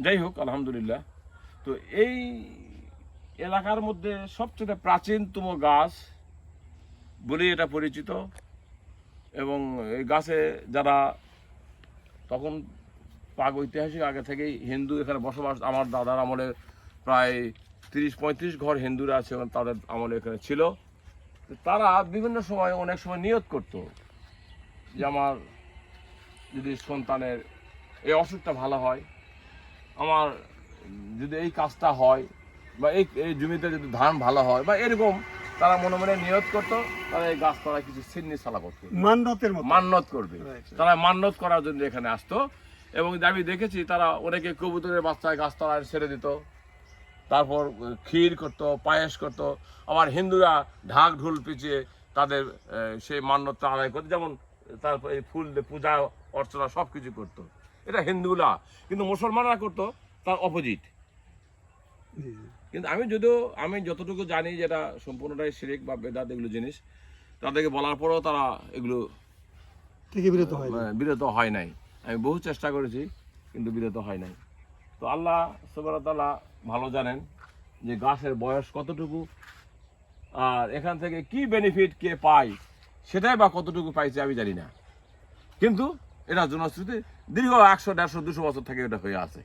যাই হোক আলহামদুলিল্লাহ। তো এই এলাকার মধ্যে সবচেয়ে প্রাচীনতম গাছ বলেই এটা পরিচিত, এবং এই গাছে যারা তখন প্রাগৈতিহাসিক আগে থেকেই হিন্দু এখানে বসবাস, আমার দাদার আমলে প্রায় 30-35 ঘর হিন্দুরা আছে এবং তাদের আমলে এখানে ছিল। তারা বিভিন্ন সময় অনেক সময় নিয়ত করত যে আমার যদি সন্তানের এই অসুখটা ভালো হয়, আমার যদি এই কাজটা হয়, বা এই জমিতে যদি ধান ভালো হয়, বা এরকম তারা মনে মনে নিয়ত করতো। তারা এই গাছ তারা কিছু সিন্নি সালা করতো, মান্যতের মতো মান্যত করবে। তারা মান্যত করার জন্য এখানে আসতো, এবং আমি দেখেছি তারা অনেকে কবুতরের বাচ্চায় গাছতলায় ছেড়ে দিত, তারপর ক্ষীর করতো, পায়েস করতো। আবার হিন্দুরা ঢাক ঢোল পিছিয়ে তাদের সেই মান্যতটা আদায় করতো, যেমন তারপর এই ফুল দিয়ে পূজা অর্চনা সব কিছু করতো। এটা হিন্দুরা, কিন্তু মুসলমানরা করতো তার অপোজিট। কিন্তু আমি যতটুকু জানি যেটা সম্পূর্ণটাই শিরক বা বেদাত এগুলো জিনিস, তাদেরকে বলার পরেও তারা এগুলো থেকে বিরত হয় নাই। আমি বহু চেষ্টা করেছি কিন্তু বিরত হয় নাই। তো আল্লাহ সুবহানাহু ওয়া তাআলা ভালো জানেন যে গাছের বয়স কতটুকু, আর এখান থেকে কি বেনিফিট কে পায় সেটাই বা কতটুকু পাইছে আমি জানি না। কিন্তু এটা জনশ্রুতি দীর্ঘ 100, 150, 200 বছর থেকে এটা হয়ে আছে।